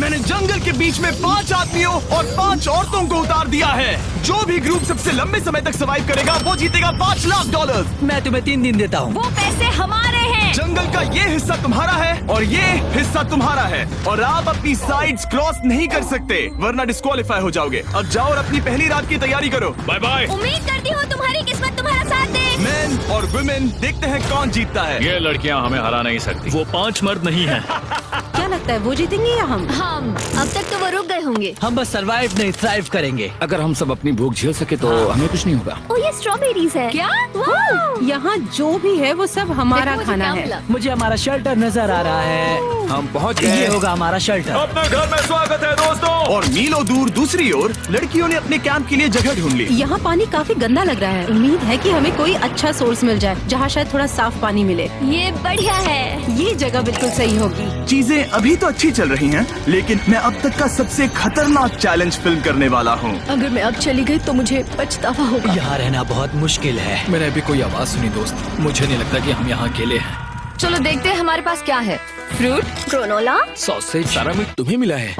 मैंने जंगल के बीच में 5 आदमियों और 5 औरतों को उतार दिया है। जो भी ग्रुप सबसे लंबे समय तक सर्वाइव करेगा वो जीतेगा $5 लाख। मैं तुम्हें 3 दिन देता हूँ। वो पैसे हमारे हैं। जंगल का ये हिस्सा तुम्हारा है और ये हिस्सा तुम्हारा है और आप अपनी साइड्स क्रॉस नहीं कर सकते वरना डिस्क्वालीफाई हो जाओगे। अब जाओ और अपनी पहली रात की तैयारी करो। Bye bye. उम्मीद करती हूँ तुम्हारी किस्मत तुम्हारा साथ दे। मेन और वुमेन देखते हैं कौन जीतता है। ये लड़कियां हमें हरा नहीं सकती। वो 5 मर्द नहीं हैं। क्या लगता है वो जीतेंगे या हम? अब तक तो वो रुक गए होंगे। हम बस सरवाइव नहीं थ्राइव करेंगे। अगर हम सब अपनी भूख झेल सके तो हमें कुछ नहीं होगा। ओ ये स्ट्रॉबेरीज है। क्या? यहाँ जो भी है वो सब हमारा देखो मुझे खाना क्या है। मिला। मुझे हमारा शेल्टर नजर आ रहा है। हम पहुँच ये गए। होगा हमारा शेल्टर। अपने घर में स्वागत है दोस्तों। और मीलों दूर दूसरी ओर लड़कियों ने अपने कैंप के लिए जगह ढूंढ ली। यहाँ पानी काफी गंदा लग रहा है। उम्मीद है कि हमें कोई अच्छा सोर्स मिल जाए जहाँ शायद थोड़ा साफ पानी मिले। ये बढ़िया है। ये जगह बिल्कुल सही होगी। चीजें अभी तो अच्छी चल रही हैं, लेकिन मैं अब तक का सबसे खतरनाक चैलेंज फिल्म करने वाला हूँ। अगर मैं अब चली गई तो मुझे पछतावा होगा। यहाँ रहना बहुत मुश्किल है। मैंने अभी कोई आवाज सुनी दोस्त। मुझे नहीं लगता कि हम यहाँ अकेले हैं। चलो देखते हैं हमारे पास क्या है। Fruit, granola. सॉसेज सारा मीट तुम्हें मिला है।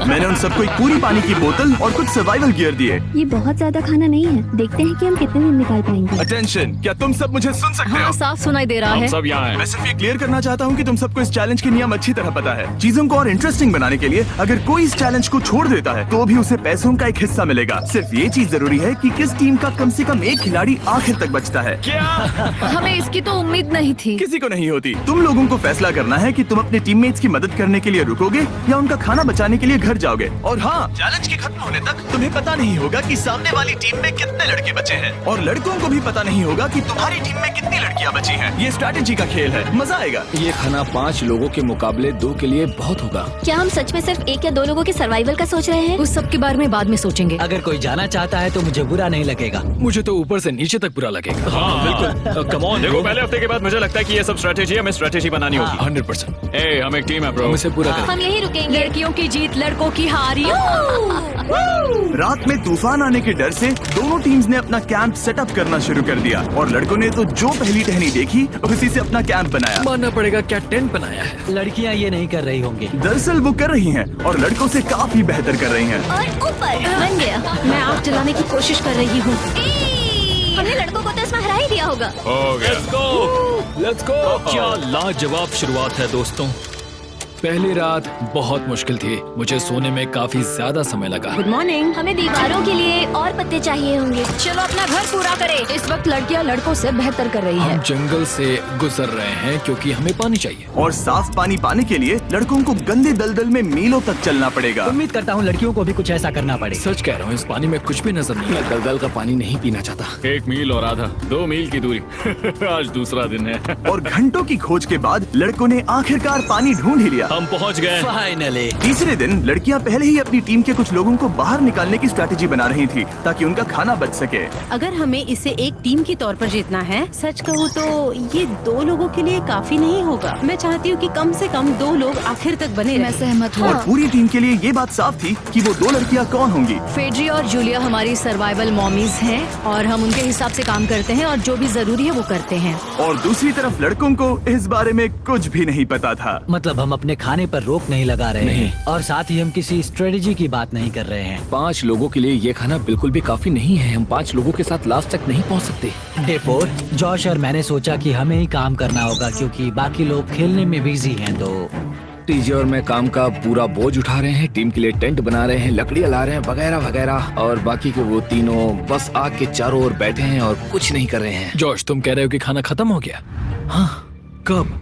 मैंने उन सबको एक पूरी पानी की बोतल और कुछ सर्वाइवल गियर दिए। ये बहुत ज्यादा खाना नहीं है। देखते हैं कि हम कितने दिन निकाल पाएंगे। अटेंशन, क्या तुम सब मुझे सुन सकते हो? साफ सुनाई दे रहा हम है। सब यहाँ हैं। मैं सिर्फ ये क्लियर करना चाहता हूँ कि तुम सबको इस चैलेंज के नियम अच्छी तरह पता है। चीजों को और इंटरेस्टिंग बनाने के लिए अगर कोई इस चैलेंज को छोड़ देता है तो भी उसे पैसों का एक हिस्सा मिलेगा। सिर्फ ये चीज जरूरी है कि किस टीम का कम से कम एक खिलाड़ी आखिर तक बचता है। हमें इसकी तो उम्मीद नहीं थी। किसी को नहीं होती। तुम लोगों को फैसला करना है कि तुम अपने टीममेट्स की मदद करने के लिए रुकोगे या उनका खाना बचाने के लिए घर जाओगे। और हाँ, चैलेंज के खत्म होने तक तुम्हें पता नहीं होगा कि सामने वाली टीम में कितने लड़के बचे हैं और लड़कों को भी पता नहीं होगा कि तुम्हारी टीम में कितनी लड़कियां बची हैं। ये स्ट्रैटेजी का खेल है, मजा आएगा। ये खाना 5 लोगों के मुकाबले 2 के लिए बहुत होगा। क्या हम सच में सिर्फ 1 या 2 लोगों के सर्वाइवल का सोच रहे हैं? उस सब के बारे में बाद में सोचेंगे। अगर कोई जाना चाहता है तो मुझे बुरा नहीं लगेगा। मुझे तो ऊपर से नीचे तक बुरा लगेगा। हाँ बिल्कुल। Come on. देखो पहले हफ्ते के बाद मुझे लगता है कि ये सब स्ट्रेटेजी हमें स्ट्रेटेजी बनानी होगी। 100%। ए हम एक टीम है ब्रो। हम इसे पूरा करें। हम यही रुकेंगे। लड़कियों की जीत, लड़कों की हार। रात में तूफान आने के डर से दोनों टीम्स ने अपना कैंप सेटअप करना शुरू कर दिया और लड़कों ने तो जो पहली टहनी देखी उसी से अपना कैंप बनाया। मानना पड़ेगा क्या टेंट बनाया है। लड़कियाँ ये नहीं कर रही होंगी। दरअसल वो कर रही हैं और लड़कों से काफी बेहतर कर रही हैं। और ऊपर बन गया। मैं आग जलाने की कोशिश कर रही हूँ। हमने लड़कों को तो इसमें हरा ही दिया होगा। Let's go. क्या लाजवाब शुरुआत है दोस्तों। पहली रात बहुत मुश्किल थी। मुझे सोने में काफी ज्यादा समय लगा। Good morning. हमें दीवारों के लिए और पत्ते चाहिए होंगे। चलो अपना घर पूरा करें। इस वक्त लड़कियां लड़कों से बेहतर कर रही है। हम जंगल से गुजर रहे हैं क्योंकि हमें पानी चाहिए। और साफ पानी पाने के लिए लड़कों को गंदे दलदल में मीलों तक चलना पड़ेगा। उम्मीद करता हूँ लड़कियों को भी कुछ ऐसा करना पड़े। सच कह रहा हूँ, इस पानी में कुछ भी नजर नहीं आता। दलदल का पानी नहीं पीना चाहता। 1 मील और आधा, 2 मील की दूरी। आज दूसरा दिन है। और घंटों की खोज के बाद लड़कों ने आखिरकार पानी ढूंढ ही लिया। हम पहुँच गए। फाइनली। तीसरे दिन लड़कियां पहले ही अपनी टीम के कुछ लोगों को बाहर निकालने की स्ट्रैटेजी बना रही थी ताकि उनका खाना बच सके। अगर हमें इसे एक टीम के तौर पर जीतना है, सच कहूँ तो ये 2 लोगों के लिए काफी नहीं होगा। मैं चाहती हूँ कि कम से कम 2 लोग आखिर तक बने मैं रहें। सहमत हूँ। और पूरी टीम के लिए ये बात साफ थी कि वो 2 लड़कियां कौन होंगी। फेड्री और जूलिया हमारी सर्वाइवल मॉमीज हैं और हम उनके हिसाब से काम करते हैं और जो भी जरूरी है वो करते हैं। और दूसरी तरफ लड़कों को इस बारे में कुछ भी नहीं पता था। मतलब हम अपने खाने पर रोक नहीं लगा रहे हैं और साथ ही हम किसी स्ट्रेटेजी की बात नहीं कर रहे हैं। 5 लोगों के लिए ये खाना बिल्कुल भी काफी नहीं है। हम 5 लोगों के साथ लास्ट तक नहीं पहुंच सकते। डे 4 जॉश और मैंने सोचा कि हमें ही काम करना होगा क्योंकि बाकी लोग खेलने में बिजी हैं। तो टीजे और मैं काम का पूरा बोझ उठा रहे हैं। टीम के लिए टेंट बना रहे हैं, लकड़ियाँ ला रहे हैं, वगैरह वगैरह। और बाकी के वो तीनों बस आग के चारों ओर बैठे हैं और कुछ नहीं कर रहे हैं। जॉश, तुम कह रहे हो कि खाना खत्म हो गया? हाँ, कब?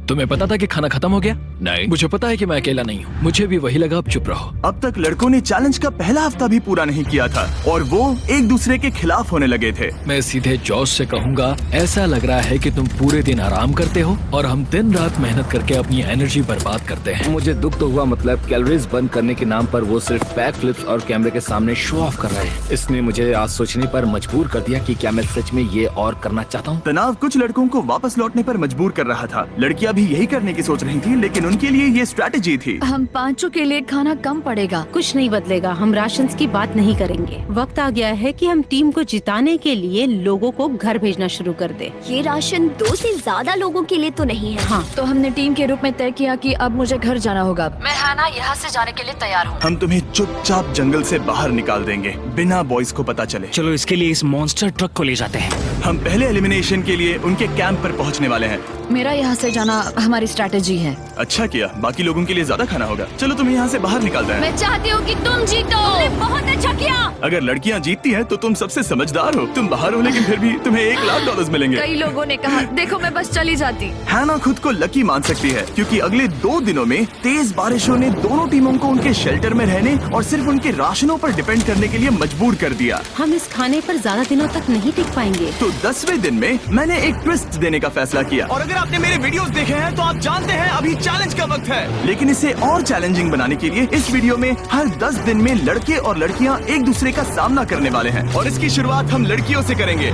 तुम्हें पता था कि खाना खत्म हो गया? नहीं। मुझे पता है कि मैं अकेला नहीं हूँ। मुझे भी वही लगा। अब चुप रहो। अब तक लड़कों ने चैलेंज का पहला हफ्ता भी पूरा नहीं किया था और वो एक दूसरे के खिलाफ होने लगे थे। मैं सीधे जॉश से कहूँगा, ऐसा लग रहा है कि तुम पूरे दिन आराम करते हो और हम दिन रात मेहनत करके अपनी एनर्जी बर्बाद करते हैं। मुझे दुख तो हुआ, मतलब कैलोरीज बर्न करने के नाम पर वो सिर्फ बैक फ्लिप्स और कैमरे के सामने शो ऑफ कर रहे हैं। इसने मुझे आज सोचने पर मजबूर कर दिया कि क्या मैं सच में ये और करना चाहता हूँ। तनाव कुछ लड़कों को वापस लौटने पर मजबूर कर रहा था। लड़कियां भी यही करने की सोच रही थी, लेकिन उनके लिए ये स्ट्रैटेजी थी। हम पांचों के लिए खाना कम पड़ेगा। कुछ नहीं बदलेगा, हम राशन की बात नहीं करेंगे। वक्त आ गया है कि हम टीम को जिताने के लिए लोगों को घर भेजना शुरू कर दे। ये राशन 2 से ज्यादा लोगों के लिए तो नहीं है। हाँ, तो हमने टीम के रूप में तय किया कि अब मुझे घर जाना होगा। मैं हैना यहाँ से जाने के लिए तैयार हूँ। हम तुम्हें चुपचाप जंगल से बाहर निकाल देंगे बिना बॉयज को पता चले। चलो इसके लिए इस मॉन्स्टर ट्रक को ले जाते हैं। हम पहले एलिमिनेशन के लिए उनके कैंप पर पहुंचने वाले हैं। मेरा यहाँ से जाना हमारी स्ट्रैटेजी है। अच्छा किया, बाकी लोगों के लिए ज्यादा खाना होगा। चलो तुम्हें यहाँ से बाहर निकालते हैं। मैं चाहती हूँ कि तुम जीतो। बहुत अच्छा किया। अगर लड़कियाँ जीतती हैं तो तुम सबसे समझदार हो। तुम बाहर हो लेकिन फिर भी तुम्हें $1,00,000 मिलेंगे। कई लोगों ने कहा देखो मैं बस चली जाती। हैना खुद को लकी मान सकती है क्योंकि अगले 2 दिनों में तेज बारिशों ने दोनों टीमों को उनके शेल्टर में रहने और सिर्फ उनके राशनों पर डिपेंड करने के लिए मजबूर कर दिया। हम इस खाने पर ज्यादा दिनों तक नहीं टिक पाएंगे। तो 10वें दिन में मैंने एक ट्विस्ट देने का फैसला किया। और अगर आपने मेरे वीडियोस देखे हैं तो आप जानते हैं अभी चैलेंज का वक्त है। लेकिन इसे और चैलेंजिंग बनाने के लिए इस वीडियो में हर 10 दिन में लड़के और लड़कियां एक दूसरे का सामना करने वाले हैं और इसकी शुरुआत हम लड़कियों से करेंगे।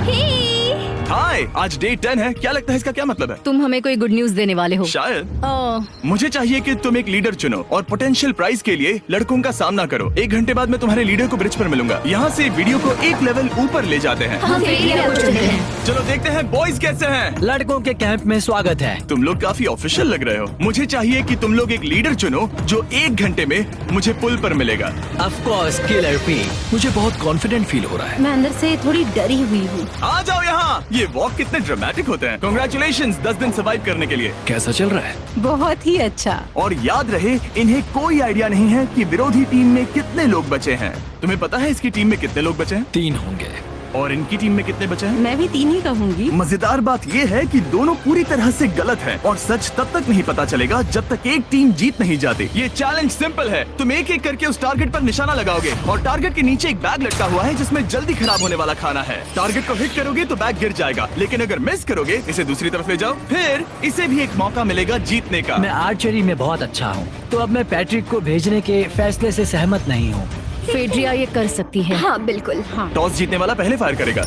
हाय, आज डे 10 है। क्या लगता है इसका क्या मतलब है? तुम हमें कोई गुड न्यूज देने वाले हो। शायद। ओह, मुझे चाहिए कि तुम एक लीडर चुनो और पोटेंशियल प्राइज के लिए लड़कों का सामना करो। 1 घंटे बाद मैं तुम्हारे लीडर को ब्रिज पर मिलूंगा। यहाँ से वीडियो को एक लेवल ऊपर ले जाते हैं। हम फेलियर हो चुके हैं। चलो देखते हैं बॉयज कैसे हैं। लड़कों के कैंप में स्वागत है। तुम लोग काफी ऑफिशियल लग रहे हो। मुझे चाहिए कि तुम लोग एक लीडर चुनो जो 1 घंटे में मुझे पुल पर मिलेगा। Of course killer P. मुझे बहुत कॉन्फिडेंट फील हो रहा है। मैं अंदर से थोड़ी डरी हुई हूँ। आ जाओ यहाँ। ये वॉक कितने ड्रामेटिक होते हैं। कांग्रेचुलेशंस 10 दिन सर्वाइव करने के लिए। कैसा चल रहा है? बहुत ही अच्छा। और याद रहे इन्हें कोई आइडिया नहीं है कि विरोधी टीम में कितने लोग बचे हैं। तुम्हें पता है इसकी टीम में कितने लोग बचे हैं? 3 होंगे। और इनकी टीम में कितने बचे हैं? मैं भी 3 ही कहूँगी। मजेदार बात ये है कि दोनों पूरी तरह से गलत हैं और सच तब तक नहीं पता चलेगा जब तक एक टीम जीत नहीं जाती। ये चैलेंज सिंपल है। तुम एक एक करके उस टारगेट पर निशाना लगाओगे और टारगेट के नीचे एक बैग लटका हुआ है जिसमें जल्दी खराब होने वाला खाना है। टारगेट को हिट करोगे तो बैग गिर जाएगा, लेकिन अगर मिस करोगे इसे दूसरी तरफ ले जाओ, फिर इसे भी एक मौका मिलेगा जीतने का। मैं आर्चरी में बहुत अच्छा हूँ, तो अब मैं पैट्रिक को भेजने के फैसले से सहमत नहीं हूँ। फेड्रिया ये कर सकती है। हाँ बिल्कुल। हाँ। टॉस जीतने वाला पहले फायर करेगा।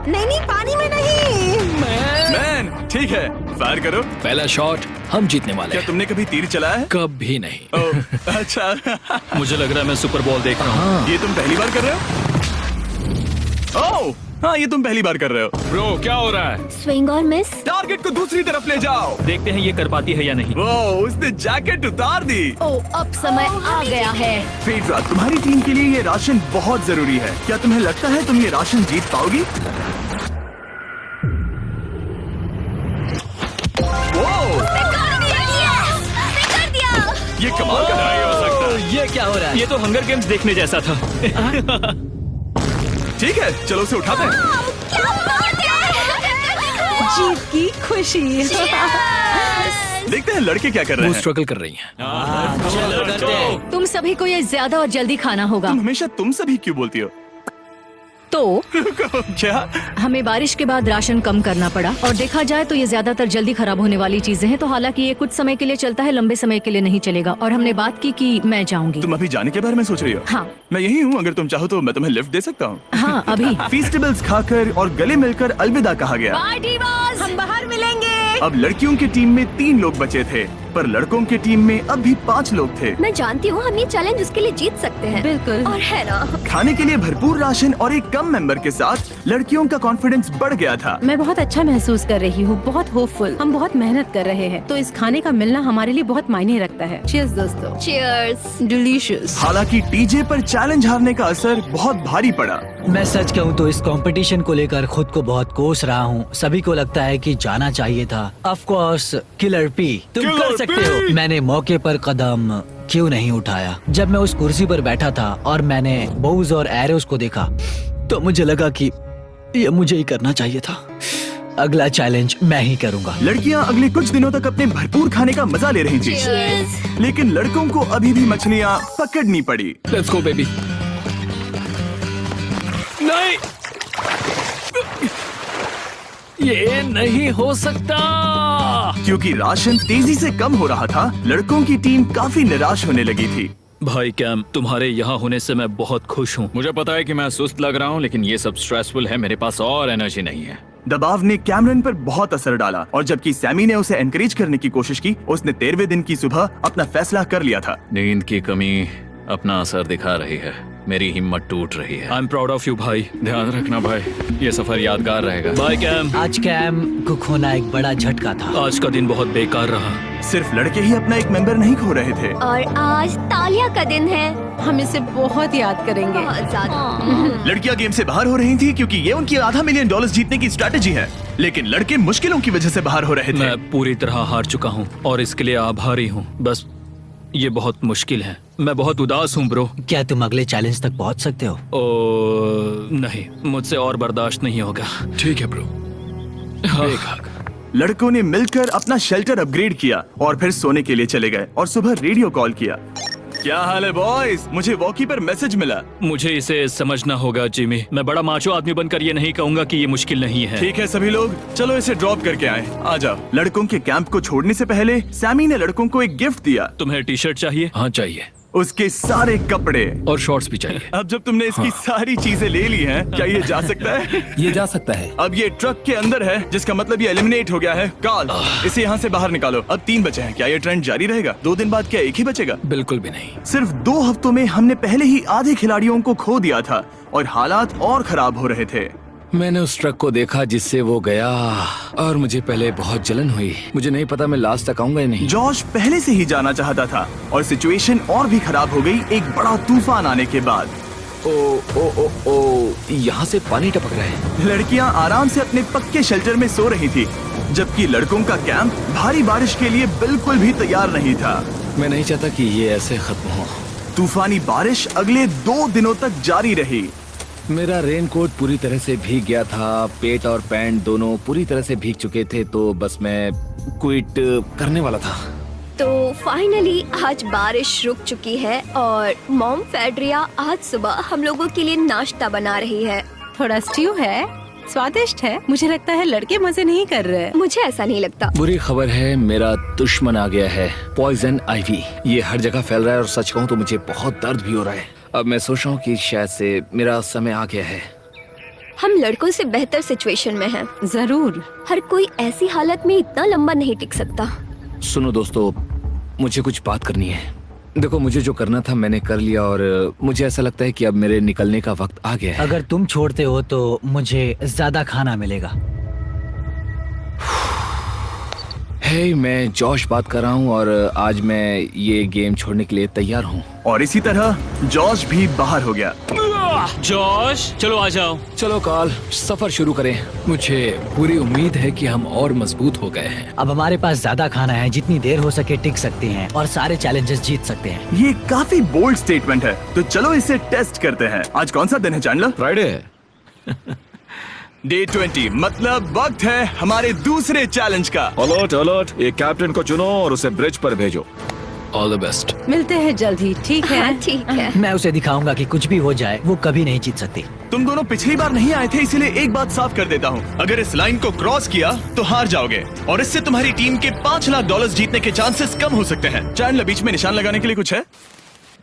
नहीं, पानी में नहीं। मैन, ठीक है, फायर करो। पहला शॉट हम जीतने वाले क्या हैं। तुमने कभी तीर चलाया है? कभी नहीं। ओह, अच्छा। मुझे लग रहा है मैं सुपर बॉल देख रहा हूँ। ये तुम पहली बार कर रहे हो? ओह, हाँ, ये तुम पहली बार कर रहे हो। ब्रो क्या हो रहा है? स्विंग और मिस। टारगेट को दूसरी तरफ ले जाओ। देखते हैं ये कर पाती है या नहीं। वो उसने जैकेट उतार दी। ओह, अब समय आ गया है। फेड्रा, तुम्हारी टीम के लिए ये राशन बहुत जरूरी है। क्या तुम्हें लगता है तुम ये राशन जीत पाओगी? वो, ये कमाल का नहीं हो सकता। ये क्या हो रहा है? ये तो हंगर गेम्स देखने जैसा था। ठीक है, चलो उसे उठाते हैं। जीत की खुशी। देखते हैं लड़के क्या कर रहे वो हैं। स्ट्रगल कर रही हैं। चलो करते हैं। तुम सभी को ये ज्यादा और जल्दी खाना होगा। तुम हमेशा तुम सभी क्यों बोलती हो? तो क्या? हमें बारिश के बाद राशन कम करना पड़ा और देखा जाए तो ये ज्यादातर जल्दी खराब होने वाली चीजें हैं। तो हालांकि ये कुछ समय के लिए चलता है, लंबे समय के लिए नहीं चलेगा। और हमने बात की कि मैं जाऊंगी। तुम अभी जाने के बारे में सोच रही हो? हाँ। मैं यही हूँ, अगर तुम चाहो तो मैं तुम्हें लिफ्ट दे सकता हूँ। हाँ, अभी। फीस्टेबल्स खाकर और गले मिलकर अलविदा कहा गया। हम बाहर मिलेंगे। अब लड़कियों की टीम में 3 लोग बचे थे, पर लड़कों की टीम में अब भी 5 लोग थे। मैं जानती हूँ हम ये चैलेंज उसके लिए जीत सकते हैं। बिल्कुल। और है ना। खाने के लिए भरपूर राशन और एक कम मेंबर के साथ लड़कियों का कॉन्फिडेंस बढ़ गया था। मैं बहुत अच्छा महसूस कर रही हूँ, बहुत होपफुल। हम बहुत मेहनत कर रहे हैं, तो इस खाने का मिलना हमारे लिए बहुत मायने रखता है। चीयर्स दोस्तों। चीयर्स। डिलीशियस। हालांकि टीजे पर चैलेंज हारने का असर बहुत भारी पड़ा। मैं सच कहूँ तो इस कंपटीशन को लेकर खुद को बहुत कोस रहा हूँ। सभी को लगता है कि जाना चाहिए था। ऑफ कोर्स किलर पी, तुम कर सकते हो। मैंने मौके पर कदम क्यों नहीं उठाया? जब मैं उस कुर्सी पर बैठा था और मैंने बोव्स और एरोस को देखा तो मुझे लगा कि ये मुझे ही करना चाहिए था। अगला चैलेंज मैं ही करूंगा। लड़कियां अगले कुछ दिनों तक अपने भरपूर खाने का मजा ले रही थी, लेकिन लड़कों को अभी भी मछलियां पकड़नी पड़ी। Let's go baby. नहीं, ये नहीं हो सकता। क्योंकि राशन तेजी से कम हो रहा था, लड़कों की टीम काफी निराश होने लगी थी। भाई कैम, तुम्हारे यहाँ होने से मैं बहुत खुश हूँ। मुझे पता है कि मैं सुस्त लग रहा हूँ, लेकिन ये सब स्ट्रेसफुल है। मेरे पास और एनर्जी नहीं है। दबाव ने कैमरन पर बहुत असर डाला और जबकि सैमी ने उसे एनकरेज करने की कोशिश की, उसने 13वें दिन की सुबह अपना फैसला कर लिया था। नींद की कमी अपना असर दिखा रही है, मेरी हिम्मत टूट रही है। I am proud of you भाई। ध्यान रखना भाई, ये सफर यादगार रहेगा। Bye cam. आज कैम को खोना एक बड़ा झटका था। आज का दिन बहुत बेकार रहा। सिर्फ लड़के ही अपना एक मेंबर नहीं खो रहे थे। और आज तालिया का दिन है। हम इसे बहुत याद करेंगे। बहुत ज्यादा। लड़कियां गेम से बाहर हो रही थी क्योंकि ये उनकी $500 मिलियन जीतने की स्ट्रैटेजी है, लेकिन लड़के मुश्किलों की वजह से बाहर हो रहे थे। मैं पूरी तरह हार चुका हूँ और इसके लिए आभारी हूँ। बस ये बहुत मुश्किल है। मैं बहुत उदास हूँ ब्रो। क्या तुम अगले चैलेंज तक पहुंच सकते हो? नहीं, मुझसे और बर्दाश्त नहीं होगा। ठीक है ब्रो। लड़कों ने मिलकर अपना शेल्टर अपग्रेड किया और फिर सोने के लिए चले गए और सुबह रेडियो कॉल किया। क्या हाल है बॉयज? मुझे वॉकी पर मैसेज मिला। मुझे इसे समझना होगा जिमी। मैं बड़ा माचो आदमी बनकर ये नहीं कहूंगा कि ये मुश्किल नहीं है। ठीक है सभी लोग, चलो इसे ड्रॉप करके आए। आ जाओ। लड़कों के कैंप को छोड़ने से पहले सैमी ने लड़कों को एक गिफ्ट दिया। तुम्हें टी शर्ट चाहिए? हाँ चाहिए। उसके सारे कपड़े और शॉर्ट्स भी चाहिए। अब जब तुमने इसकी सारी चीजें ले ली हैं, क्या ये जा सकता है? ये जा सकता है। अब ये ट्रक के अंदर है, जिसका मतलब ये एलिमिनेट हो गया है। कार्ल, इसे यहाँ से बाहर निकालो। अब 3 बचे हैं। क्या ये ट्रेंड जारी रहेगा? 2 दिन बाद क्या एक ही बचेगा? बिल्कुल भी नहीं। सिर्फ 2 हफ्तों में हमने पहले ही आधे खिलाड़ियों को खो दिया था और हालात और खराब हो रहे थे। मैंने उस ट्रक को देखा जिससे वो गया और मुझे पहले बहुत जलन हुई। मुझे नहीं पता मैं लास्ट तक आऊंगा या नहीं। जॉश पहले से ही जाना चाहता था और सिचुएशन और भी खराब हो गई एक बड़ा तूफान आने के बाद। ओ ओ ओ ओ, यहाँ से पानी टपक रहा है। लड़कियां आराम से अपने पक्के शेल्टर में सो रही थी, जबकि लड़कों का कैंप भारी बारिश के लिए बिल्कुल भी तैयार नहीं था। मैं नहीं चाहता कि ये ऐसे खत्म हो। तूफानी बारिश अगले 2 दिनों तक जारी रही। मेरा रेनकोट पूरी तरह से भीग गया था, पेट और पैंट दोनों पूरी तरह से भीग चुके थे, तो बस मैं क्विट करने वाला था। तो फाइनली आज बारिश रुक चुकी है और मॉम फेड्रिया आज सुबह हम लोगों के लिए नाश्ता बना रही है। थोड़ा स्ट्यू है, स्वादिष्ट है। मुझे लगता है लड़के मजे नहीं कर रहे। मुझे ऐसा नहीं लगता। बुरी खबर है, मेरा दुश्मन आ गया है, पॉइजन आइवी। ये हर जगह फैल रहा है और सच कहूँ तो मुझे बहुत दर्द भी हो रहा है। अब मैं सोच रहा हूँ कि शायद से मेरा समय आ गया है। हम लड़कों से बेहतर सिचुएशन में हैं। जरूर। हर कोई ऐसी हालत में इतना लंबा नहीं टिक सकता। सुनो दोस्तों, मुझे कुछ बात करनी है। देखो, मुझे जो करना था मैंने कर लिया और मुझे ऐसा लगता है कि अब मेरे निकलने का वक्त आ गया है। अगर तुम छोड़ते हो तो मुझे ज्यादा खाना मिलेगा। हे, मैं जॉश बात कर रहा हूँ और आज मैं ये गेम छोड़ने के लिए तैयार हूँ। और इसी तरह जॉश भी बाहर हो गया। जॉश, चलो आ जाओ। चलो कार्ल, सफर शुरू करें। मुझे पूरी उम्मीद है कि हम और मजबूत हो गए हैं। अब हमारे पास ज्यादा खाना है, जितनी देर हो सके टिक सकते हैं और सारे चैलेंजेस जीत सकते हैं। ये काफी बोल्ड स्टेटमेंट है, तो चलो इसे टेस्ट करते हैं। आज कौन सा दिन है चैंडलर? फ्राइडे है। डे 20, मतलब वक्त है हमारे दूसरे चैलेंज का। अलर्ट अलर्ट, एक कैप्टन को चुनो और उसे ब्रिज पर भेजो। All the best. मिलते हैं जल्द ही, ठीक है? हाँ, ठीक है। मैं उसे दिखाऊंगा कि कुछ भी हो जाए वो कभी नहीं जीत सकती। तुम दोनों पिछली बार नहीं आए थे, इसलिए एक बात साफ कर देता हूँ। अगर इस लाइन को क्रॉस किया तो हार जाओगे और इससे तुम्हारी टीम के $5 लाख जीतने के चांसेस कम हो सकते हैं। चैंडलर, बीच में निशान लगाने के लिए कुछ है?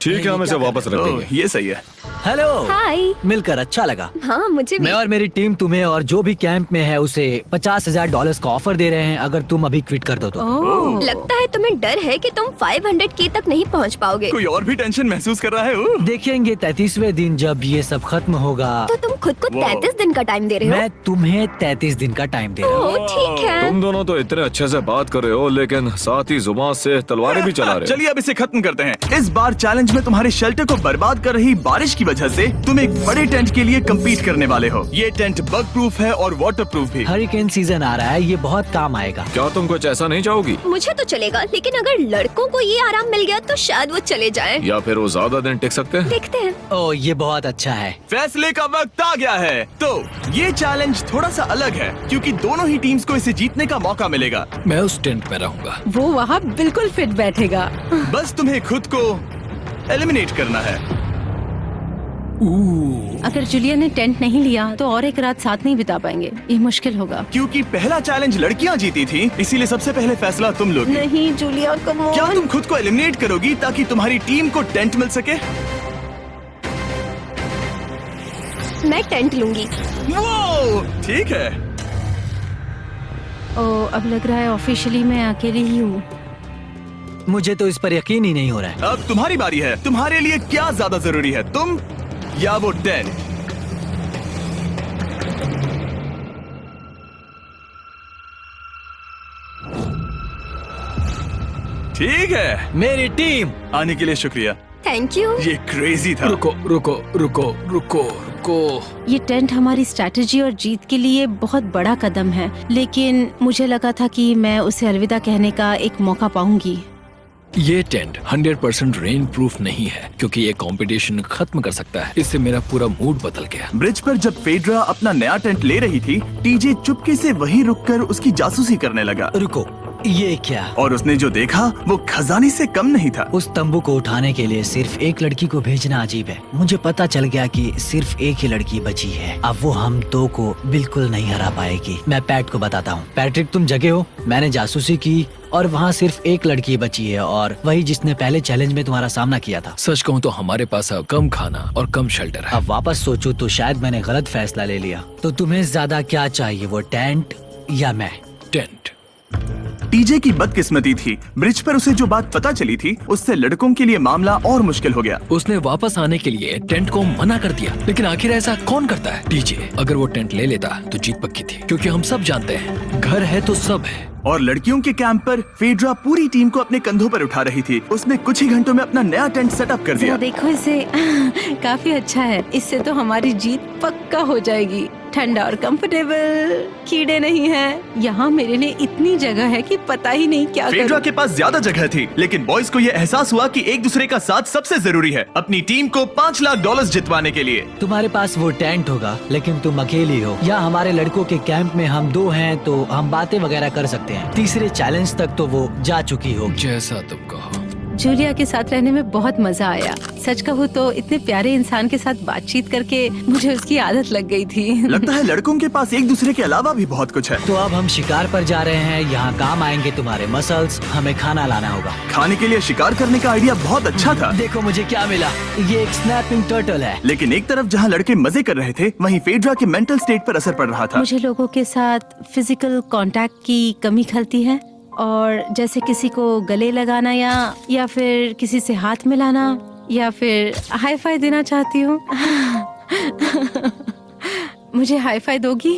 ठीक है, हम इसे वापस रख ओह, देंगे। ये सही है। हेलो। हाय। मिलकर अच्छा लगा। हाँ, मुझे भी। मैं और मेरी टीम तुम्हें और जो भी कैंप में है उसे $50,000 का ऑफर दे रहे हैं अगर तुम अभी क्विट कर दो तो। ओह, लगता है तुम्हें डर है कि तुम 500K तक नहीं पहुंच पाओगे। कोई और भी टेंशन महसूस कर रहा है? ओह। देखेंगे 33वें दिन जब ये सब खत्म होगा। तो तुम खुद को 33 दिन का टाइम दे रहे हो? मैं तुम्हें 33 दिन का टाइम दे रहा हूँ। ओह, ठीक है। तुम दोनों तो इतने अच्छे से बात कर रहे हो, लेकिन साथ ही जुबान से तलवारें भी चला रहे हो। चलिए अब इसे खत्म करते हैं। इस बार चैलेंज में तुम्हारे शेल्टर को बर्बाद कर रही बारिश की वजह से तुम एक बड़े टेंट के लिए कम्पीट करने वाले हो। ये टेंट बग प्रूफ है और वाटर प्रूफ भी। हरिकेन सीजन आ रहा है, ये बहुत काम आएगा। क्या तुम कुछ ऐसा नहीं चाहोगी? मुझे तो चलेगा, लेकिन अगर लड़कों को ये आराम मिल गया तो शायद वो चले जाएं। या फिर वो ज्यादा दिन टिक सकते हैं? देखते हैं। ओह, ये बहुत अच्छा है। फैसले का वक्त आ गया है। तो ये चैलेंज थोड़ा सा अलग है क्योंकि दोनों ही टीम्स को इसे जीतने का मौका मिलेगा। मैं उस टेंट में रहूंगा। वो वहाँ बिल्कुल फिट बैठेगा। बस तुम्हें खुद को एलिमिनेट करना है। अगर जूलिया ने टेंट नहीं लिया तो और एक रात साथ नहीं बिता पाएंगे। ये मुश्किल होगा। क्योंकि पहला चैलेंज लड़कियां जीती थी, इसीलिए सबसे पहले फैसला तुम लोगी। नहीं जूलिया, कम ऑन। क्या तुम खुद को एलिमिनेट करोगी ताकि तुम्हारी टीम को टेंट मिल सके? मैं टेंट लूंगी। वो ठीक है। अब लग रहा है ऑफिशियली मैं अकेली ही हूँ। मुझे तो इस पर यकीन ही नहीं हो रहा है। अब तुम्हारी बारी है। तुम्हारे लिए क्या ज्यादा जरूरी है, तुम या वो टेंट? ठीक है, मेरी टीम। आने के लिए शुक्रिया। Thank you. ये क्रेजी था। रुको रुको रुको रुको रुको। ये टेंट हमारी स्ट्रैटेजी और जीत के लिए बहुत बड़ा कदम है, लेकिन मुझे लगा था कि मैं उसे अलविदा कहने का एक मौका पाऊंगी। ये टेंट 100% रेन प्रूफ नहीं है, क्योंकि ये कंपटीशन खत्म कर सकता है। इससे मेरा पूरा मूड बदल गया। ब्रिज पर जब फेड्रा अपना नया टेंट ले रही थी, टीजे चुपके से वहीं रुककर उसकी जासूसी करने लगा। रुको, ये क्या? और उसने जो देखा वो खजाने से कम नहीं था। उस तंबू को उठाने के लिए सिर्फ एक लड़की को भेजना अजीब है। मुझे पता चल गया कि सिर्फ एक ही लड़की बची है। अब वो हम दो को बिल्कुल नहीं हरा पाएगी। मैं पैट को बताता हूँ। पैट्रिक, तुम जगे हो? मैंने जासूसी की और वहाँ सिर्फ एक लड़की बची है, और वही जिसने पहले चैलेंज में तुम्हारा सामना किया था। सच कहूँ तो हमारे पास अब कम खाना और कम शेल्टर है। अब वापस सोचूं तो शायद मैंने गलत फैसला ले लिया। तो तुम्हें ज्यादा क्या चाहिए, वो टेंट या मैं? टेंट। टीजे की बदकिस्मती थी, ब्रिज पर उसे जो बात पता चली थी उससे लड़कों के लिए मामला और मुश्किल हो गया। उसने वापस आने के लिए टेंट को मना कर दिया, लेकिन आखिर ऐसा कौन करता है? टीजे, अगर वो टेंट ले लेता तो जीत पक्की थी, क्योंकि हम सब जानते हैं घर है तो सब है। और लड़कियों के कैंप पर फेड्रा पूरी टीम को अपने कंधों पर उठा रही थी। उसने कुछ ही घंटों में अपना नया टेंट सेटअप कर दिया। जरा देखो इसे। काफी अच्छा है। इससे तो हमारी जीत पक्का हो जाएगी। ठंडा और कंफर्टेबल, कीड़े नहीं हैं। यहाँ मेरे लिए इतनी जगह है कि पता ही नहीं क्या फेड्रा करूं। के पास ज्यादा जगह थी, लेकिन बॉयज को ये एहसास हुआ कि एक दूसरे का साथ सबसे जरूरी है अपनी टीम को $5 लाख जितवाने के लिए। तुम्हारे पास वो टेंट होगा, लेकिन तुम अकेली हो। या हमारे लड़कों के कैंप में हम दो हैं तो हम बातें वगैरह कर सकते हैं। तीसरे चैलेंज तक तो वो जा चुकी हो। जैसा तुम कहो। जूलिया के साथ रहने में बहुत मजा आया। सच कहूँ तो इतने प्यारे इंसान के साथ बातचीत करके मुझे उसकी आदत लग गई थी। लगता है लड़कों के पास एक दूसरे के अलावा भी बहुत कुछ है। तो अब हम शिकार पर जा रहे हैं। यहाँ काम आएंगे तुम्हारे मसल्स। हमें खाना लाना होगा। खाने के लिए शिकार करने का आइडिया बहुत अच्छा था। देखो मुझे क्या मिला। ये एक स्नैपिंग टर्टल है। लेकिन एक तरफ जहाँ लड़के मजे कर रहे थे, वहीं फेड्रा के मेंटल स्टेट पर असर पड़ रहा था। मुझे लोगों के साथ फिजिकल कांटेक्ट की कमी खलती है, और जैसे किसी को गले लगाना या फिर किसी से हाथ मिलाना या फिर हाई फाई देना चाहती हूँ। मुझे हाई फाई दोगी?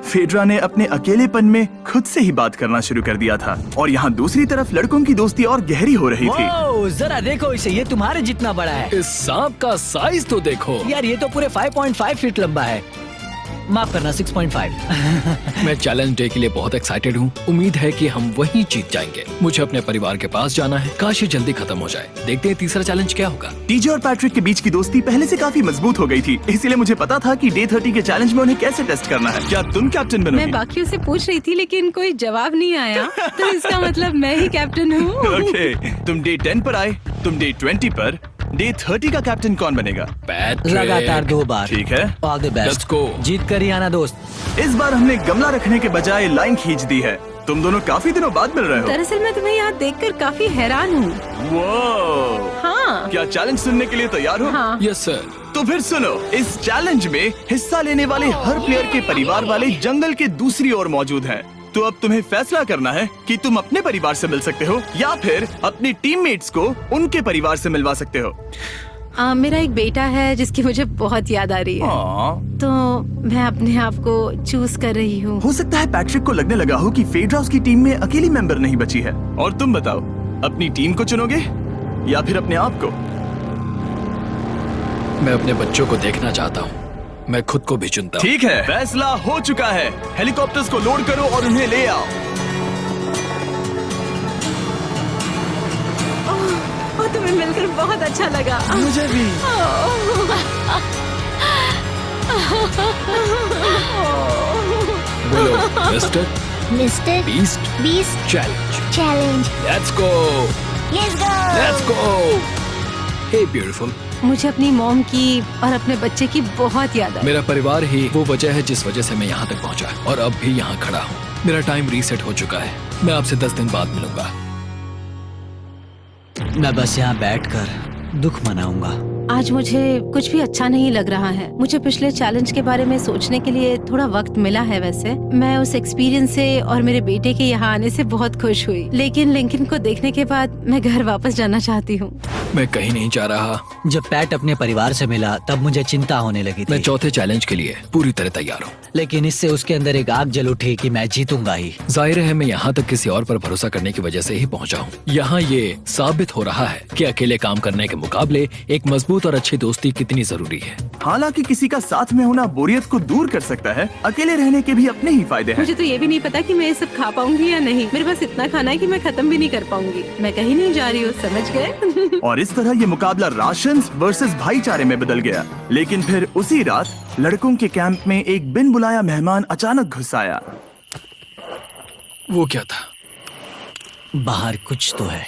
फेड्रा ने अपने अकेलेपन में खुद से ही बात करना शुरू कर दिया था, और यहाँ दूसरी तरफ लड़कों की दोस्ती और गहरी हो रही थी। वाओ, जरा देखो इसे। ये तुम्हारे जितना बड़ा है। इस सांप का साइज तो देखो यार, ये तो पूरे 5.5 फीट लंबा है। माफ करना, 6.5। मैं चैलेंज डे के लिए बहुत एक्साइटेड हूँ। उम्मीद है कि हम वहीं जीत जाएंगे। मुझे अपने परिवार के पास जाना है। काश ये जल्दी खत्म हो जाए। देखते हैं तीसरा चैलेंज क्या होगा। टीजे और पैट्रिक के बीच की दोस्ती पहले से काफी मजबूत हो गई थी, इसीलिए मुझे पता था कि डे 30 के चैलेंज में उन्हें कैसे टेस्ट करना है। क्या तुम कैप्टन बनोगी? मैं बाकियों से पूछ रही थी, लेकिन कोई जवाब नहीं आया, तो इसका मतलब मैं ही कैप्टन हूँ। ओके, तुम डे 10 पर आए, तुम डे 20 पर। डे 30 का कैप्टन कौन बनेगा? पैट्रिक। लगातार 2 बार। ठीक है, all the best. Let's go। जीत कर ही आना दोस्त। इस बार हमने गमला रखने के बजाय लाइन खींच दी है। तुम दोनों काफी दिनों बाद मिल रहे हो। दरअसल मैं तुम्हें यहाँ देखकर काफी हैरान हूँ। वो हाँ। क्या चैलेंज सुनने के लिए तैयार हो? हाँ। Yes sir. तो फिर सुनो, इस चैलेंज में हिस्सा लेने वाले हर प्लेयर के परिवार वाले जंगल के दूसरी ओर मौजूद हैं। तो अब तुम्हें फैसला करना है कि तुम अपने परिवार से मिल सकते हो या फिर अपनी टीममेट्स को उनके परिवार से मिलवा सकते हो। मेरा एक बेटा है जिसकी मुझे बहुत याद आ रही है, तो मैं अपने आप को चूज कर रही हूँ। हो सकता है पैट्रिक को लगने लगा हो कि फेड्रा उसकी टीम में अकेली मेंबर नहीं बची है। और तुम बताओ, अपनी टीम को चुनोगे या फिर अपने आप को? मैं अपने बच्चों को देखना चाहता हूँ। मैं खुद को भी चुनता हूँ। ठीक है, फैसला हो चुका है। हेलीकॉप्टर्स को लोड करो और उन्हें ले आओ। तुम्हें मिलकर बहुत अच्छा लगा। मुझे भी। बोलो mister mister Beast challenge. Challenge. Let's go. Let's go. Hey beautiful. मुझे अपनी मॉम की और अपने बच्चे की बहुत याद आई। मेरा परिवार ही वो वजह है जिस वजह से मैं यहाँ तक पहुँचा, और अब भी यहाँ खड़ा हूँ। मेरा टाइम रीसेट हो चुका है। मैं आपसे 10 दिन बाद मिलूंगा। मैं बस यहाँ बैठकर दुख मनाऊंगा। आज मुझे कुछ भी अच्छा नहीं लग रहा है। मुझे पिछले चैलेंज के बारे में सोचने के लिए थोड़ा वक्त मिला है। वैसे मैं उस एक्सपीरियंस से और मेरे बेटे के यहाँ आने से बहुत खुश हुई, लेकिन लिंकन को देखने के बाद मैं घर वापस जाना चाहती हूँ। मैं कहीं नहीं जा रहा। जब पैट अपने परिवार से मिला तब मुझे चिंता होने लगी मैं थी, चौथे चैलेंज के लिए पूरी तरह तैयार हूँ। लेकिन इससे उसके अंदर एक आग जल उठी कि मैं जीतूंगा ही। जाहिर है मैं यहाँ तक किसी और पर भरोसा करने की वजह से ही पहुँचा हूँ। यहाँ ये साबित हो रहा है कि अकेले काम करने के मुकाबले एक मजबूत और अच्छी दोस्ती कितनी जरूरी है। हालांकि किसी का साथ में होना बोरियत को दूर कर सकता है, अकेले रहने के भी अपने ही फायदे हैं। मुझे तो ये भी नहीं पता कि मैं ये सब खा पाऊंगी या नहीं। मेरे पास इतना खाना है कि मैं खत्म भी नहीं कर पाऊंगी। मैं कहीं नहीं जा रही हूँ, समझ गए? और इस तरह ये मुकाबला राशन वर्सेस भाईचारे में बदल गया। लेकिन फिर उसी रात लड़कों के कैंप में एक बिन बुलाया मेहमान अचानक घुस आया। वो क्या था? बाहर कुछ तो है।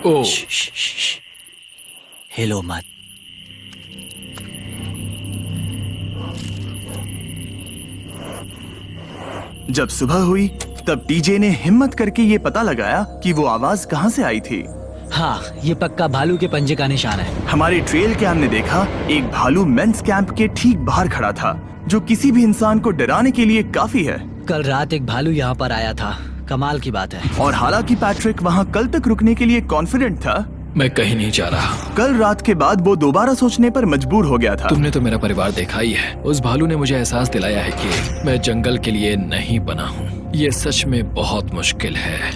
ओ, हिलो मत। जब सुबह हुई तब टीजे ने हिम्मत करके ये पता लगाया कि वो आवाज कहाँ से आई थी। हाँ, ये पक्का भालू के पंजे का निशान है। हमारी ट्रेल कैम ने देखा एक भालू मेंस कैंप के ठीक बाहर खड़ा था, जो किसी भी इंसान को डराने के लिए काफी है। कल रात एक भालू यहाँ पर आया था, कमाल की बात है। और हालांकि पैट्रिक वहाँ कल तक रुकने के लिए कॉन्फिडेंट था, मैं कहीं नहीं जा रहा। कल रात के बाद वो दोबारा सोचने पर मजबूर हो गया था। तुमने तो मेरा परिवार देखा ही है। उस भालू ने मुझे एहसास दिलाया है कि मैं जंगल के लिए नहीं बना हूँ। ये सच में बहुत मुश्किल है।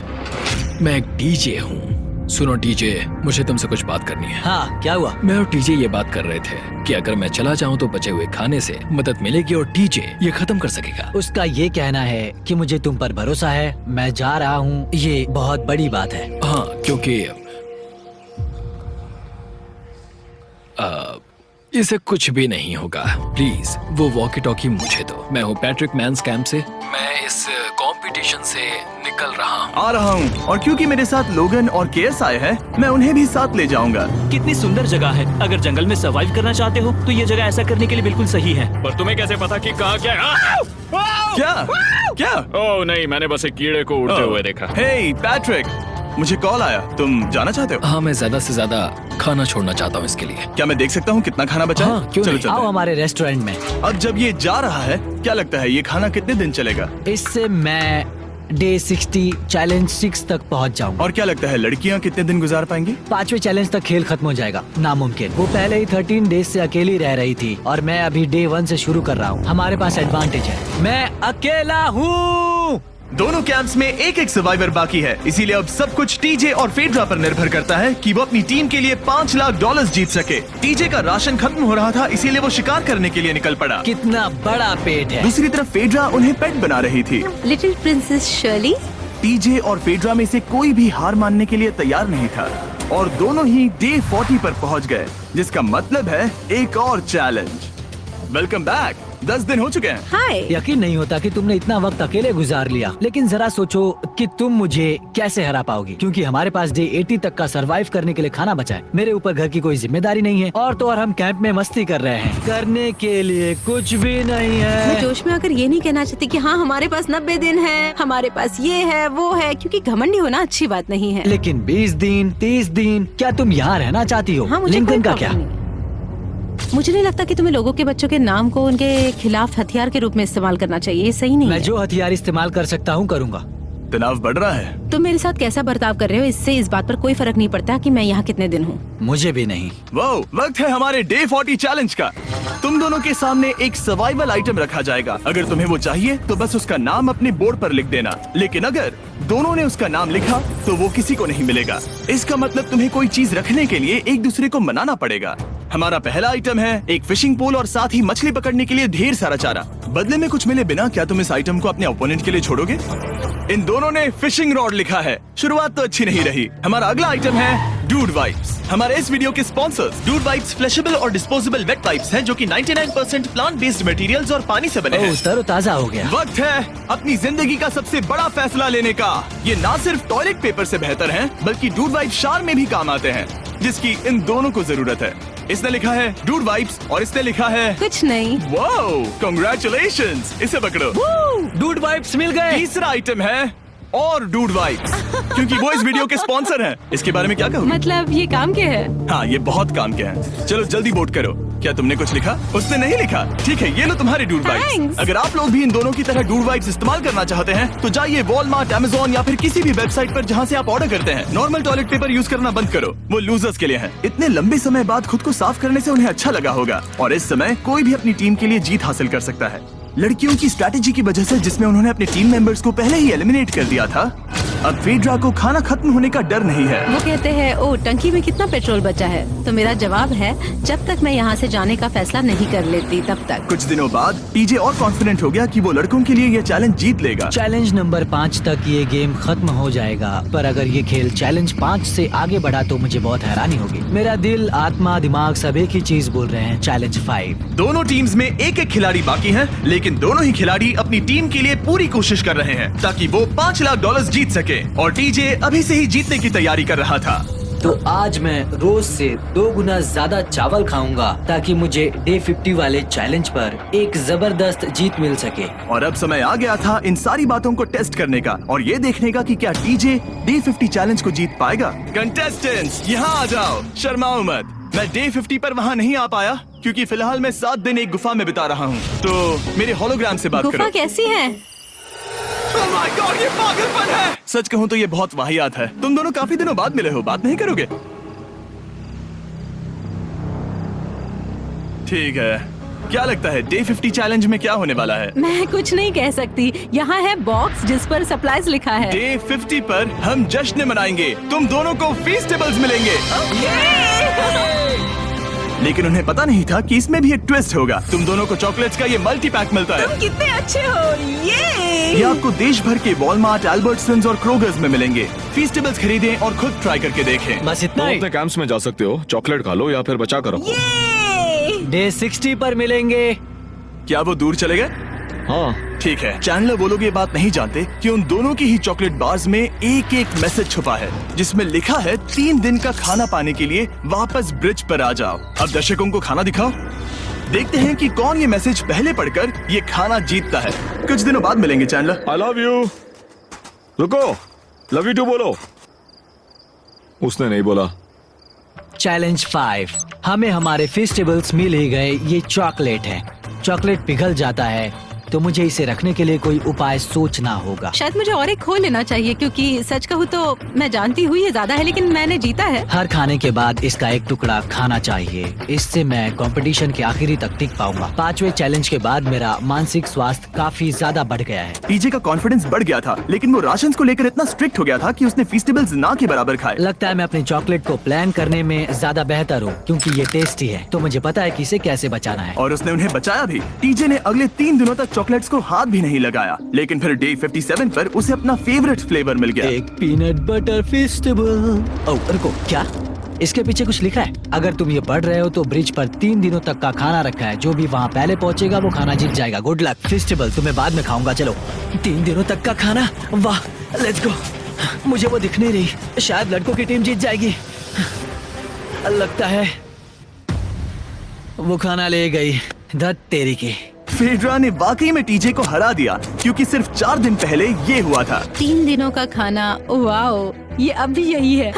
मैं एक डीजे हूँ। सुनो डीजे, मुझे तुमसे कुछ बात करनी है। हाँ, क्या हुआ? मैं और टीजे ये बात कर रहे थे कि अगर मैं चला जाऊं तो बचे हुए खाने से मदद मिलेगी और टीजे ये खत्म कर सकेगा। उसका ये कहना है कि मुझे तुम पर भरोसा है, मैं जा रहा हूँ। ये बहुत बड़ी बात है। हाँ, क्योंकि इसे कुछ भी नहीं होगा। प्लीज वो वॉकी टॉकी मुझे दो। मैं हूँ पैट्रिक मैंस कैंप से। मैं इस कंपटीशन से निकल रहा हूँ। आ रहा हूँ, और क्योंकि मेरे साथ लोगन और केएस आए हैं, मैं उन्हें भी साथ ले जाऊंगा। कितनी सुंदर जगह है। अगर जंगल में सर्वाइव करना चाहते हो तो ये जगह ऐसा करने के लिए बिल्कुल सही है। पर तुम्हें कैसे पता कि कहाँ क्या है? क्या क्या? ओह नहीं, मैंने बस एक कीड़े को उड़ते हुए देखा। हे पैट्रिक, मुझे कॉल आया, तुम जाना चाहते हो? हाँ, मैं ज्यादा से ज्यादा खाना छोड़ना चाहता हूँ इसके लिए। क्या मैं देख सकता हूँ कितना खाना बचा है? हाँ, क्यों चलो नहीं? चलते आओ हैं। हमारे रेस्टोरेंट में। अब जब ये जा रहा है, क्या लगता है ये खाना कितने दिन चलेगा? इससे मैं डे 60 चैलेंज 6 तक पहुंच जाऊंगा। और क्या लगता है लड़कियाँ कितने दिन गुजार पाएंगी? 5वें चैलेंज तक खेल खत्म हो जाएगा। नामुमकिन। वो पहले ही 13 डेज से अकेली रह रही थी और मैं अभी डे 1 से शुरू कर रहा हूँ। हमारे पास एडवांटेज है, मैं अकेला हूँ। दोनों कैंप्स में एक एक सर्वाइवर बाकी है, इसीलिए अब सब कुछ टीजे और फेड्रा पर निर्भर करता है कि वो अपनी टीम के लिए $5 लाख जीत सके। टीजे का राशन खत्म हो रहा था, इसीलिए वो शिकार करने के लिए निकल पड़ा। कितना बड़ा पेट है। दूसरी तरफ फेड्रा उन्हें पेट बना रही थी। Little princess Shirley. टीजे और फेड्रा में से कोई भी हार मानने के लिए तैयार नहीं था, और दोनों ही डे 40 पर पहुंच गए, जिसका मतलब है एक और चैलेंज। Welcome back. 10 दिन हो चुके हैं। हाय। यकीन नहीं होता कि तुमने इतना वक्त अकेले गुजार लिया, लेकिन जरा सोचो कि तुम मुझे कैसे हरा पाओगी, क्योंकि हमारे पास डे 80 तक का सरवाइव करने के लिए खाना बचा है। मेरे ऊपर घर की कोई जिम्मेदारी नहीं है, और तो और हम कैंप में मस्ती कर रहे हैं। करने के लिए कुछ भी नहीं मैं है। जोश में आकर ये नहीं कहना चाहती कि हाँ हमारे पास 90 दिन है, हमारे पास ये है वो है, क्योंकि घमंडी होना अच्छी बात नहीं है। लेकिन 20 दिन 30 दिन, क्या तुम यहाँ रहना चाहती हो? हाँ, मुझे लिंकन कोई का क्या? प्रॉब्लम नहीं। मुझे नहीं लगता कि तुम्हें लोगों के बच्चों के नाम को उनके खिलाफ हथियार के रूप में इस्तेमाल करना चाहिए। ये सही नहीं मैं है। जो हथियार इस्तेमाल कर सकता हूँ करूँगा। तनाव बढ़ रहा है। तुम मेरे साथ कैसा बर्ताव कर रहे हो, इससे इस बात पर कोई फर्क नहीं पड़ता कि मैं यहाँ कितने दिन हूँ। मुझे भी नहीं। वो वक्त है हमारे डे 40 चैलेंज का। तुम दोनों के सामने एक सर्वाइवल आइटम रखा जाएगा। अगर तुम्हें वो चाहिए तो बस उसका नाम अपने बोर्ड पर लिख देना, लेकिन अगर दोनों ने उसका नाम लिखा तो वो किसी को नहीं मिलेगा। इसका मतलब तुम्हें कोई चीज रखने के लिए एक दूसरे को मनाना पड़ेगा। हमारा पहला आइटम है एक फिशिंग पोल और साथ ही मछली पकड़ने के लिए ढेर सारा चारा। बदले में कुछ मिले बिना क्या तुम इस आइटम को अपने ओपोनेंट के लिए छोड़ोगे? इन दोनों ने फिशिंग रॉड लिखा है। शुरुआत तो अच्छी नहीं रही। हमारा अगला आइटम है डूड वाइप्स। हमारे इस वीडियो के स्पॉन्सर्स डूड वाइप्स फ्लैशेबल और डिस्पोजेबल वेट वाइप्स हैं, जो कि 99% प्लांट बेस्ड मटेरियल्स और पानी से बने हैं। तरोताजा हो गया। वक्त है अपनी जिंदगी का सबसे बड़ा फैसला लेने का। ये ना सिर्फ टॉयलेट पेपर से बेहतर हैं, बल्कि डूड वाइप शार में भी काम आते हैं, जिसकी इन दोनों को जरूरत है। इसने लिखा है डूड वाइप्स और इसने लिखा है कुछ नहीं। Wow, congratulations. इसे पकड़ो। डूड वाइप्स मिल गए। तीसरा आइटम है और डूड वाइब्स, क्योंकि वो इस वीडियो के स्पॉन्सर हैं। इसके बारे में क्या कहोगे? मतलब ये काम क्या है? हाँ, ये बहुत काम के हैं। चलो जल्दी वोट करो। क्या तुमने कुछ लिखा? उसने नहीं लिखा। ठीक है, ये लो तुम्हारे डूड वाइब्स। Thanks. अगर आप लोग भी इन दोनों की तरह डूड वाइब्स इस्तेमाल करना चाहते हैं तो जाइए वॉलमार्ट, अमेज़न या फिर किसी भी वेबसाइट पर जहाँ से आप ऑर्डर करते हैं। नॉर्मल टॉयलेट पेपर यूज करना बंद करो, वो लूजर्स के लिए है। इतने लंबे समय बाद खुद को साफ करने से उन्हें अच्छा लगा होगा, और इस समय कोई भी अपनी टीम के लिए जीत हासिल कर सकता है। लड़कियों की स्ट्रैटेजी की वजह से, जिसमें उन्होंने अपने टीम मेंबर्स को पहले ही एलिमिनेट कर दिया था, अब फेड्रा को खाना खत्म होने का डर नहीं है। वो कहते हैं, ओ टंकी में कितना पेट्रोल बचा है? तो मेरा जवाब है, जब तक मैं यहाँ से जाने का फैसला नहीं कर लेती तब तक। कुछ दिनों बाद टीजे और कॉन्फिडेंट हो गया कि वो लड़कों के लिए ये चैलेंज जीत लेगा। चैलेंज नंबर 5 तक ये गेम खत्म हो जाएगा, पर अगर ये खेल चैलेंज 5 से आगे बढ़ा तो मुझे बहुत हैरानी होगी। मेरा दिल, आत्मा, दिमाग सब एक ही चीज बोल रहे हैं, चैलेंज 5। दोनों टीम्स में एक एक खिलाड़ी बाकी हैं, लेकिन दोनों ही खिलाड़ी अपनी टीम के लिए पूरी कोशिश कर रहे हैं ताकि वो $5 लाख जीत सके, और टीजे अभी से ही जीतने की तैयारी कर रहा था। तो आज मैं रोज से 2 गुना ज्यादा चावल खाऊंगा ताकि मुझे डे 50 वाले चैलेंज पर एक जबरदस्त जीत मिल सके। और अब समय आ गया था इन सारी बातों को टेस्ट करने का और ये देखने का कि क्या टीजे डे 50 चैलेंज को जीत पाएगा। कंटेस्टेंट्स यहाँ आ जाओ, शर्माओ मत। मैं डे 50 पर वहाँ नहीं आ पाया क्योंकि फिलहाल मैं 7 दिन एक गुफा में बिता रहा हूँ, तो मेरे होलोग्राम से बात गुफा करो। कैसी है? Oh my God, ये पागलपन है। सच कहूँ तो ये बहुत वाहियात है। तुम दोनों काफी दिनों बाद मिले हो, बात नहीं करोगे? ठीक है, क्या लगता है डे 50 चैलेंज में क्या होने वाला है? मैं कुछ नहीं कह सकती। यहाँ है बॉक्स जिस पर सप्लाईज लिखा है। डे 50 पर हम जश्न मनाएंगे, तुम दोनों को फीस्टेबल्स मिलेंगे। लेकिन उन्हें पता नहीं था कि इसमें भी एक ट्विस्ट होगा। तुम दोनों को चॉकलेट्स का ये मल्टी पैक मिलता है। तुम कितने अच्छे हो, ये आपको देश भर के वॉलमार्ट, अल्बर्ट्सन्स और क्रोगर्स में मिलेंगे। फीस्टेबल्स खरीदें और खुद ट्राई करके देखें। बस इतना तुम ही। अपने कैंप्स में जा सकते हो, चॉकलेट खा लो या फिर बचा कर रखो। डे 60 पर मिलेंगे। क्या वो दूर चले गए? हाँ, ठीक है। चैंडलर वो लोग ये बात नहीं जानते कि उन दोनों की ही चॉकलेट बार्स में एक एक मैसेज छुपा है जिसमें लिखा है 3 दिन का खाना पाने के लिए वापस ब्रिज पर आ जाओ। अब दर्शकों को खाना दिखाओ, देखते हैं कि कौन ये मैसेज पहले पढ़कर ये खाना जीतता है। कुछ दिनों बाद मिलेंगे चैंडलर। I love you. रुको, लव यू टू बोलो। उसने नहीं बोला। चैलेंज 5, हमें हमारे फेस्टिवल्स मिल ही गए। ये चॉकलेट है। चॉकलेट पिघल जाता है तो मुझे इसे रखने के लिए कोई उपाय सोचना होगा। शायद मुझे और एक खोल लेना चाहिए, क्योंकि सच कहूँ तो मैं जानती हूँ ये ज्यादा है, लेकिन मैंने जीता है। हर खाने के बाद इसका एक टुकड़ा खाना चाहिए, इससे मैं कंपटीशन के आखिरी तक टिक पाऊंगा। 5वें चैलेंज के बाद मेरा मानसिक स्वास्थ्य काफी ज्यादा बढ़ गया है। टीजे का कॉन्फिडेंस बढ़ गया था, लेकिन वो राशन को लेकर इतना स्ट्रिक्ट हो गया था कि उसने फीस्टेबल्स ना के बराबर खाए। लगता है मैं अपने चॉकलेट को प्लान करने में ज्यादा बेहतर हूँ, क्योंकि ये टेस्टी है तो मुझे पता है कि इसे कैसे बचाना है। और उसने उन्हें बचाया भी। टीजे ने अगले 3 दिनों तक चॉकलेट्स को हाथ भी नहीं लगाया, लेकिन फिर डे 57 पर उसे अपना फेवरेट फ्लेवर मिल गया। एक पीनट बटर फेस्टिवल। ओह रुको, क्या इसके पीछे कुछ लिखा है? अगर तुम ये पढ़ रहे हो तो ब्रिज पर 3 दिनों तक का खाना रखा है। जो भी वहाँ पहले पहुँचेगा वो खाना जीत जाएगा। Good luck. फेस्टिवल तुम्हें बाद में खाऊंगा। चलो, 3 दिनों तक का खाना, वाह, लेट्स गो। मुझे वो दिख नहीं रही, शायद लड़कों की टीम जीत जाएगी। लगता है वो खाना ले गई। धत तेरी की। फेड्रा ने वाकई में टीजे को हरा दिया, क्योंकि सिर्फ 4 दिन पहले ये हुआ था। 3 दिनों का खाना, वाओ, ये अब भी यही है।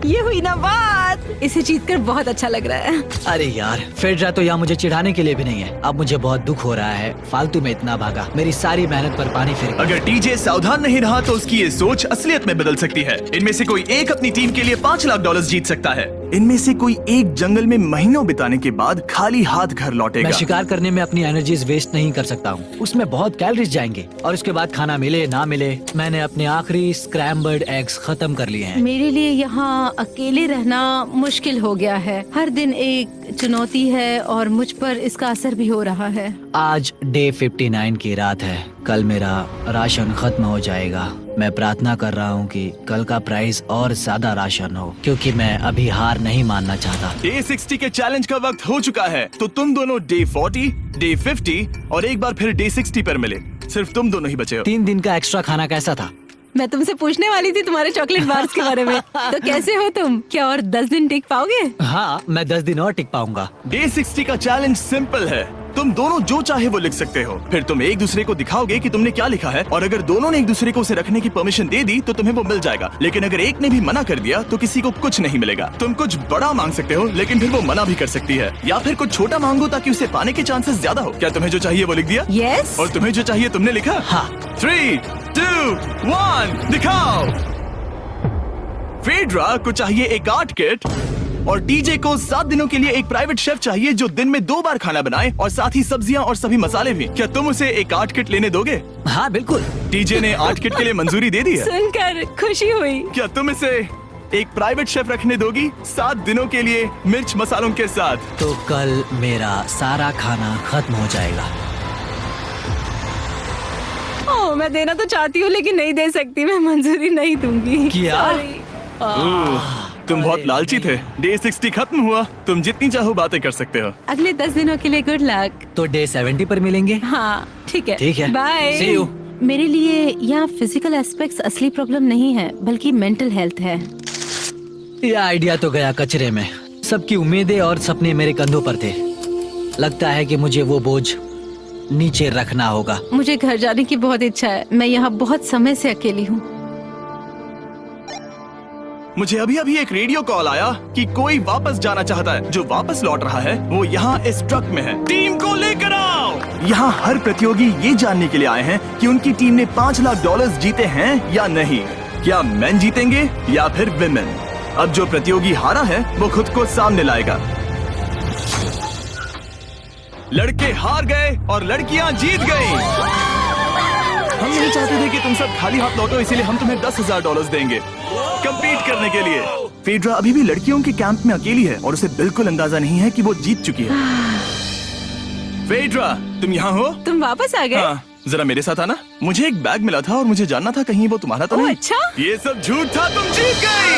ये हुई ना बात। इसे जीतकर बहुत अच्छा लग रहा है। अरे यार, फेड्रा तो यहाँ मुझे चिढ़ाने के लिए भी नहीं है। अब मुझे बहुत दुख हो रहा है, फालतू में इतना भागा, मेरी सारी मेहनत पर पानी फिर गया। अगर टीजे सावधान नहीं रहा तो उसकी ये सोच असलियत में बदल सकती है। इनमें से कोई एक अपनी टीम के लिए $5 लाख जीत सकता है। इनमें से कोई एक जंगल में महीनों बिताने के बाद खाली हाथ घर लौटेगा। मैं शिकार करने में अपनी एनर्जीज वेस्ट नहीं कर सकता हूँ, उसमें बहुत कैलोरीज जाएंगे, और उसके बाद खाना मिले ना मिले, मैंने अपने आखिरी स्क्रैम्बल्ड एग्स खत्म कर लिए हैं। मेरे लिए यहाँ अकेले रहना मुश्किल हो गया है। हर दिन एक चुनौती है और मुझ पर इसका असर भी हो रहा है। आज डे 59 की रात है। कल मेरा राशन खत्म हो जाएगा। मैं प्रार्थना कर रहा हूँ कि कल का प्राइस और ज्यादा राशन हो, क्योंकि मैं अभी हार नहीं मानना चाहता। डे 60 के चैलेंज का वक्त हो चुका है, तो तुम दोनों डे 40, डे 50 और एक बार फिर डे 60 पर मिले। सिर्फ तुम दोनों ही बचे हो। 3 दिन का एक्स्ट्रा खाना कैसा था? मैं तुमसे पूछने वाली थी तुम्हारे चॉकलेट बार्स के बारे में। तो कैसे हो तुम? क्या और 10 दिन टिक पाओगे? हाँ, मैं 10 दिन और टिक पाऊंगा। डे 60 का चैलेंज सिंपल है। तुम दोनों जो चाहे वो लिख सकते हो, फिर तुम एक दूसरे को दिखाओगे कि तुमने क्या लिखा है, और अगर दोनों ने एक दूसरे को उसे रखने की परमिशन दे दी तो तुम्हें वो मिल जाएगा। लेकिन अगर एक ने भी मना कर दिया तो किसी को कुछ नहीं मिलेगा। तुम कुछ बड़ा मांग सकते हो, लेकिन फिर वो मना भी कर सकती है, या फिर कुछ छोटा मांगो ताकि उसे पाने के चांसेस ज्यादा हो। क्या तुम्हें जो चाहिए वो लिख दिया? यस। और तुम्हें जो चाहिए तुमने लिखा? हाँ। 3, 2, 1 दिखाओ। फेड्रा को चाहिए एक आर्ट किट, और डीजे को 7 दिनों के लिए एक प्राइवेट शेफ चाहिए जो दिन में 2 बार खाना बनाए, और साथ ही सब्जियां और सभी मसाले भी। क्या तुम उसे एक आर्ट किट लेने दोगे? हाँ बिल्कुल। डीजे ने आर्ट किट के लिए मंजूरी दे दी है। सुनकर खुशी हुई। क्या तुम इसे एक प्राइवेट शेफ रखने दोगी 7 दिनों के लिए मिर्च मसालों के साथ? तो कल मेरा सारा खाना खत्म हो जाएगा। ओह, मैं देना तो चाहती हूँ लेकिन नहीं दे सकती, मैं मंजूरी नहीं दूंगी। क्या? Sorry। तुम बहुत लालची थे। डे 60 खत्म हुआ, तुम जितनी चाहो बातें कर सकते हो। अगले 10 दिनों के लिए गुड लक। तो डे 70 पर मिलेंगे। हाँ ठीक है। ठीक है। बाय। See you। मेरे लिए यहाँ फिजिकल एस्पेक्ट्स असली प्रॉब्लम नहीं है, बल्कि मेंटल हेल्थ है। ये आइडिया तो गया कचरे में। सबकी उम्मीदें और सपने मेरे कंधों पर थे। लगता है कि मुझे वो बोझ नीचे रखना होगा। मुझे घर जाने की बहुत इच्छा है। मैं यहाँ बहुत समय से अकेली हूँ। मुझे अभी अभी एक रेडियो कॉल आया कि कोई वापस जाना चाहता है। जो वापस लौट रहा है वो यहाँ इस ट्रक में है। टीम को लेकर आओ। यहाँ हर प्रतियोगी ये जानने के लिए आए हैं कि उनकी टीम ने $5 लाख जीते हैं या नहीं। क्या मेन जीतेंगे या फिर विमेन? अब जो प्रतियोगी हारा है वो खुद को सामने लाएगा। लड़के हार गए और लड़कियां जीत गई। हम नहीं चाहते थे कि तुम सब खाली हाथ लौटो, इसीलिए हम तुम्हें $10,000 देंगे कंपीट करने के लिए। फेड्रा अभी भी लड़कियों के कैंप में अकेली है और उसे बिल्कुल अंदाजा नहीं है कि वो जीत चुकी है। फेड्रा, तुम यहाँ हो? तुम वापस आ गए? हाँ, जरा मेरे साथ आना। मुझे एक बैग मिला था और मुझे जानना था कहीं वो तुम्हारा तो ओह, नहीं। अच्छा? ये सब झूठ था, तुम जीत गई।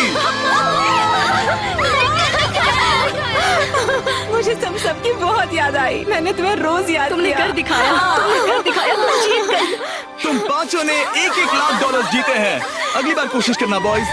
मुझे तुम सबकी बहुत याद आई। मैंने तुम्हें रोज याद तुमने किया। कर दिखाया, तुमने कर दिखाया, तुम जीत गई। तुम पांचों ने $1-1 लाख जीते हैं। अगली बार कोशिश करना बॉयज।